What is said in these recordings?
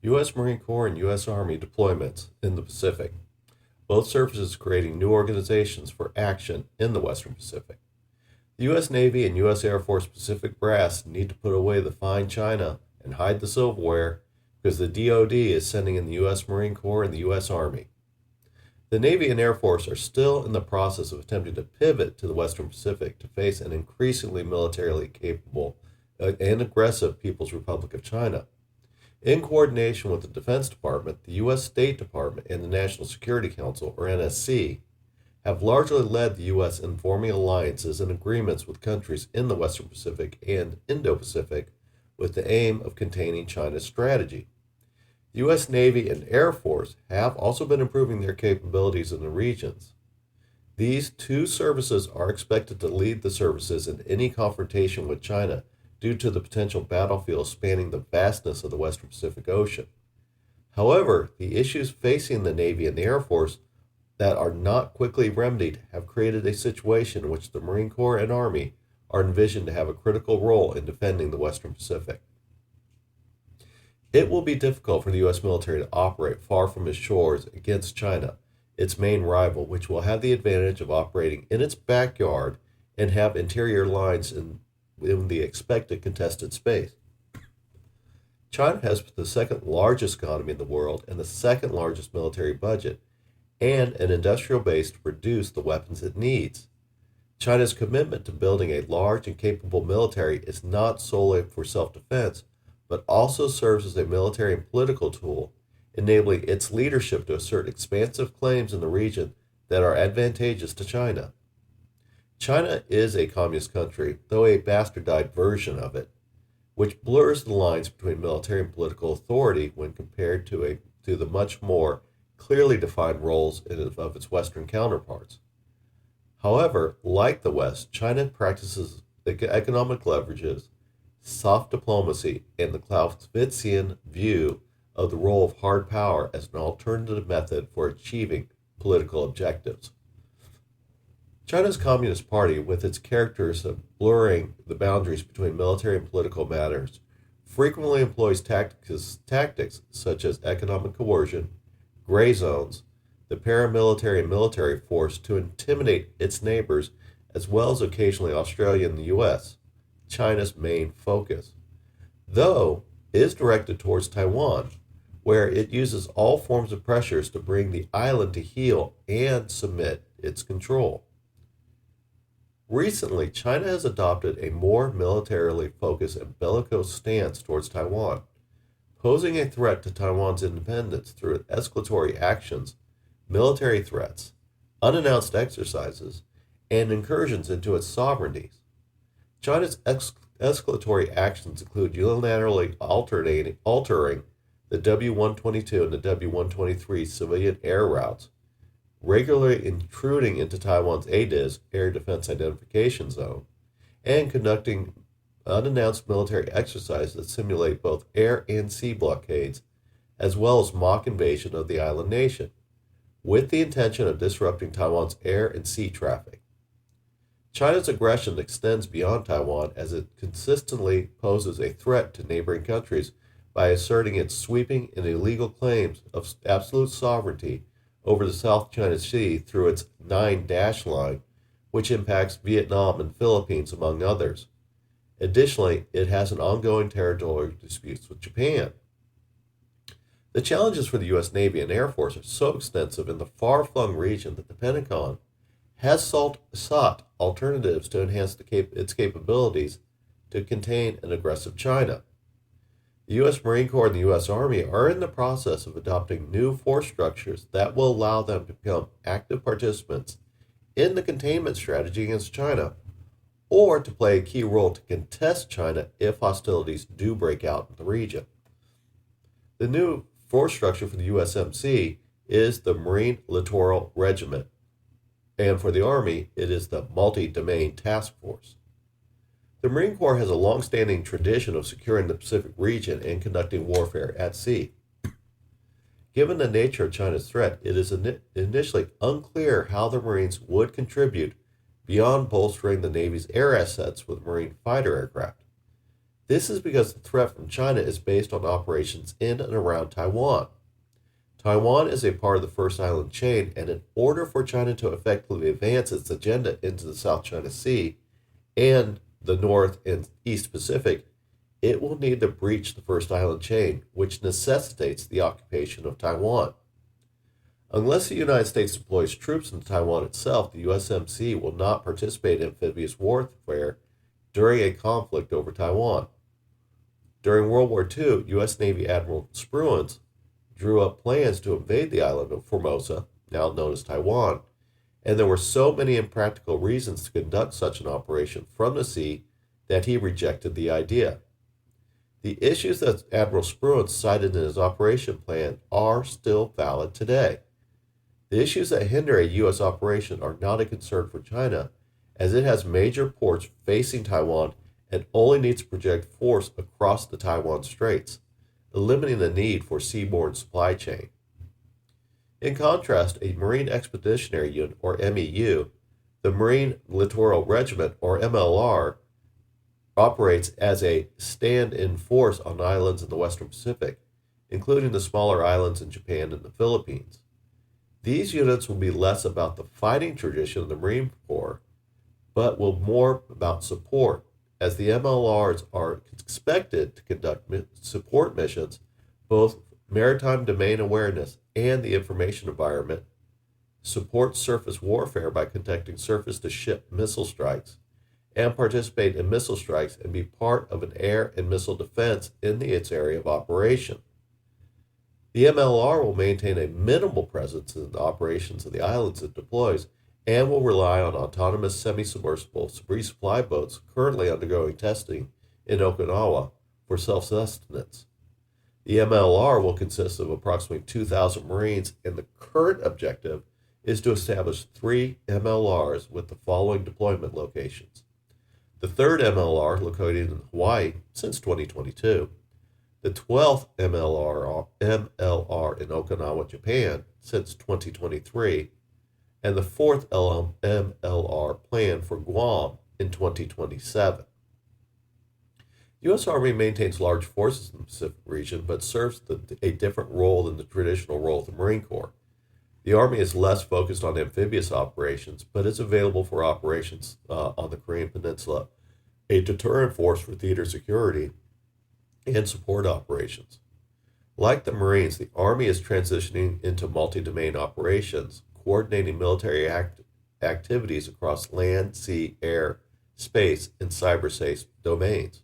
U.S. Marine Corps and U.S. Army deployments in the Pacific, both services creating new organizations for action in the Western Pacific. The U.S. Navy and U.S. Air Force Pacific brass need to put away the fine china and hide the silverware because the DoD is sending in the U.S. Marine Corps and the U.S. Army. The Navy and Air Force are still in the process of attempting to pivot to the Western Pacific to face an increasingly militarily capable and aggressive People's Republic of China. In coordination with the Defense Department, the U.S. State Department, and the National Security Council, or NSC, have largely led the U.S. in forming alliances and agreements with countries in the Western Pacific and Indo-Pacific with the aim of containing China's strategy. The U.S. Navy and Air Force have also been improving their capabilities in the regions. These two services are expected to lead the services in any confrontation with China due to the potential battlefield spanning the vastness of the Western Pacific Ocean. However, the issues facing the Navy and the Air Force that are not quickly remedied have created a situation in which the Marine Corps and Army are envisioned to have a critical role in defending the Western Pacific. It will be difficult for the U.S. military to operate far from its shores against China, its main rival, which will have the advantage of operating in its backyard and have interior lines in the expected contested space. China has the second largest economy in the world and the second largest military budget, and an industrial base to produce the weapons it needs. China's commitment to building a large and capable military is not solely for self-defense, but also serves as a military and political tool, enabling its leadership to assert expansive claims in the region that are advantageous to China. China is a communist country, though a bastardized version of it, which blurs the lines between military and political authority when compared to the much more clearly defined roles of its Western counterparts. However, like the West, China practices economic leverages, soft diplomacy, and the Clausewitzian view of the role of hard power as an alternative method for achieving political objectives. China's Communist Party, with its characters of blurring the boundaries between military and political matters, frequently employs tactics such as economic coercion, gray zones, the paramilitary and military force to intimidate its neighbors, as well as occasionally Australia and the U.S., China's main focus, though is directed towards Taiwan, where it uses all forms of pressures to bring the island to heel and submit its control. Recently, China has adopted a more militarily focused and bellicose stance towards Taiwan, posing a threat to Taiwan's independence through escalatory actions, military threats, unannounced exercises, and incursions into its sovereignties. China's escalatory actions include unilaterally altering the W-122 and the W-123 civilian air routes, regularly intruding into Taiwan's ADIZ, Air Defense Identification Zone, and conducting unannounced military exercises that simulate both air and sea blockades, as well as mock invasion of the island nation, with the intention of disrupting Taiwan's air and sea traffic. China's aggression extends beyond Taiwan as it consistently poses a threat to neighboring countries by asserting its sweeping and illegal claims of absolute sovereignty over the South China Sea through its Nine-Dash Line, which impacts Vietnam and Philippines, among others. Additionally, it has an ongoing territorial disputes with Japan. The challenges for the U.S. Navy and Air Force are so extensive in the far-flung region that the Pentagon has sought alternatives to enhance its capabilities to contain an aggressive China. The U.S. Marine Corps and the U.S. Army are in the process of adopting new force structures that will allow them to become active participants in the containment strategy against China, or to play a key role to contest China if hostilities do break out in the region. The new force structure for the U.S.M.C. is the Marine Littoral Regiment, and for the Army, it is the Multi-Domain Task Force. The Marine Corps has a long-standing tradition of securing the Pacific region and conducting warfare at sea. Given the nature of China's threat, it is initially unclear how the Marines would contribute beyond bolstering the Navy's air assets with Marine fighter aircraft. This is because the threat from China is based on operations in and around Taiwan. Taiwan is a part of the First Island chain, and in order for China to effectively advance its agenda into the South China Sea and the North and East Pacific, it will need to breach the First Island chain, which necessitates the occupation of Taiwan. Unless the United States deploys troops into Taiwan itself, the U.S.M.C. will not participate in amphibious warfare during a conflict over Taiwan. During World War II, U.S. Navy Admiral Spruance drew up plans to invade the island of Formosa, now known as Taiwan, and there were so many impractical reasons to conduct such an operation from the sea that he rejected the idea. The issues that Admiral Spruance cited in his operation plan are still valid today. The issues that hinder a U.S. operation are not a concern for China, as it has major ports facing Taiwan and only needs to project force across the Taiwan Straits, eliminating the need for seaborne supply chain. In contrast, a Marine Expeditionary Unit, or MEU, the Marine Littoral Regiment, or MLR, operates as a stand-in force on islands in the Western Pacific, including the smaller islands in Japan and the Philippines. These units will be less about the fighting tradition of the Marine Corps, but will more about support, as the MLRs are expected to conduct support missions, both maritime domain awareness and the information environment, support surface warfare by conducting surface-to-ship missile strikes, and participate in missile strikes and be part of an air and missile defense in its area of operation. The MLR will maintain a minimal presence in the operations of the islands it deploys and will rely on autonomous semi-submersible resupply boats currently undergoing testing in Okinawa for self-sustenance. The MLR will consist of approximately 2,000 Marines, and the current objective is to establish 3 MLRs with the following deployment locations. The 3rd MLR located in Hawaii since 2022, the 12th MLR in Okinawa, Japan since 2023, and the 4th MLR planned for Guam in 2027. The U.S. Army maintains large forces in the Pacific region, but serves a different role than the traditional role of the Marine Corps. The Army is less focused on amphibious operations, but is available for operations on the Korean Peninsula, a deterrent force for theater security, and support operations. Like the Marines, the Army is transitioning into multi-domain operations, coordinating military activities across land, sea, air, space, and cyberspace domains.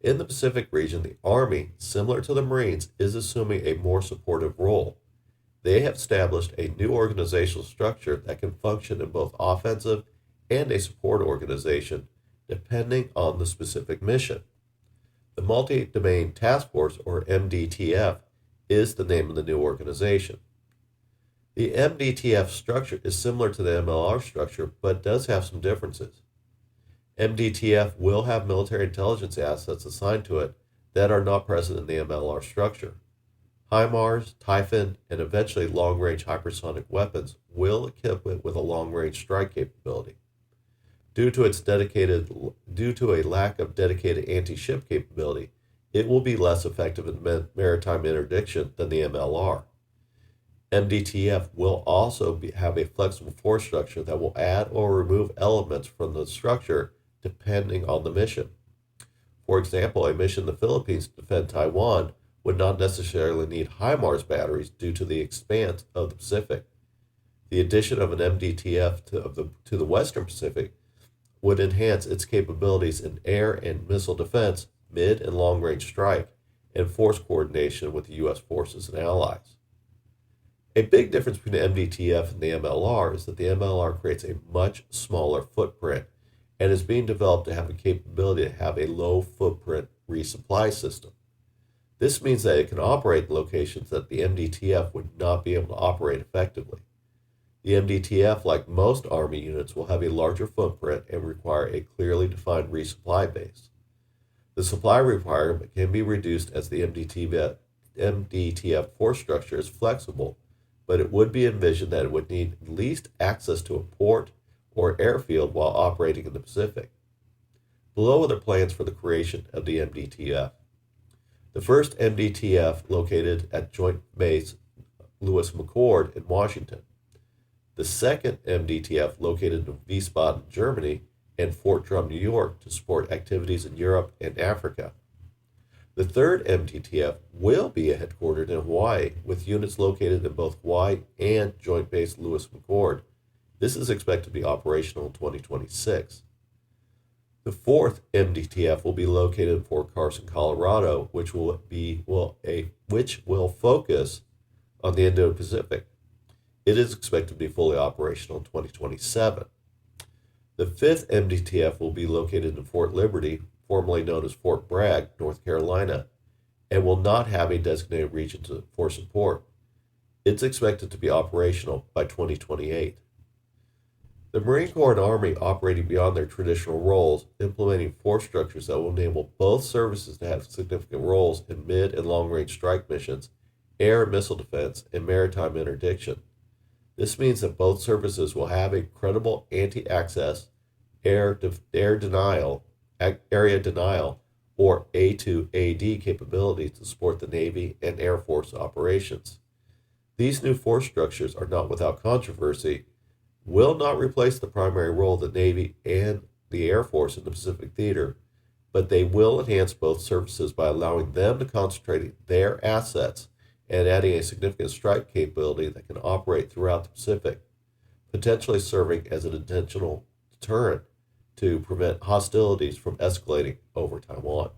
In the Pacific region, the Army, similar to the Marines, is assuming a more supportive role. They have established a new organizational structure that can function in both offensive and a support organization, depending on the specific mission. The Multi-Domain Task Force, or MDTF, is the name of the new organization. The MDTF structure is similar to the MLR structure, but does have some differences. MDTF will have military intelligence assets assigned to it that are not present in the MLR structure. HIMARS, Typhon, and eventually long-range hypersonic weapons will equip it with a long-range strike capability. Due to a lack of dedicated anti-ship capability, it will be less effective in maritime interdiction than the MLR. MDTF will also have a flexible force structure that will add or remove elements from the structure depending on the mission. For example, a mission in the Philippines to defend Taiwan would not necessarily need HIMARS batteries due to the expanse of the Pacific. The addition of an MDTF to the Western Pacific would enhance its capabilities in air and missile defense, mid and long-range strike, and force coordination with the U.S. forces and allies. A big difference between the MDTF and the MLR is that the MLR creates a much smaller footprint and is being developed to have a capability to have a low-footprint resupply system. This means that it can operate in locations that the MDTF would not be able to operate effectively. The MDTF, like most Army units, will have a larger footprint and require a clearly defined resupply base. The supply requirement can be reduced as the MDTF force structure is flexible, but it would be envisioned that it would need at least access to a port or airfield while operating in the Pacific. Below are the plans for the creation of the MDTF. The first MDTF located at Joint Base Lewis-McChord in Washington. The second MDTF located in Wiesbaden, Germany, and Fort Drum, New York, to support activities in Europe and Africa. The third MDTF will be headquartered in Hawaii, with units located in both Hawaii and Joint Base Lewis-McChord. This is expected to be operational in 2026. The fourth MDTF will be located in Fort Carson, Colorado, which will focus on the Indo-Pacific. It is expected to be fully operational in 2027. The fifth MDTF will be located in Fort Liberty, formerly known as Fort Bragg, North Carolina, and will not have a designated region for support. It's expected to be operational by 2028. The Marine Corps and Army operating beyond their traditional roles, implementing force structures that will enable both services to have significant roles in mid- and long-range strike missions, air and missile defense, and maritime interdiction. This means that both services will have a credible anti-access, area denial, or A2AD capabilities to support the Navy and Air Force operations. These new force structures are not without controversy, will not replace the primary role of the Navy and the Air Force in the Pacific Theater, but they will enhance both services by allowing them to concentrate their assets and adding a significant strike capability that can operate throughout the Pacific, potentially serving as an intentional deterrent to prevent hostilities from escalating over Taiwan.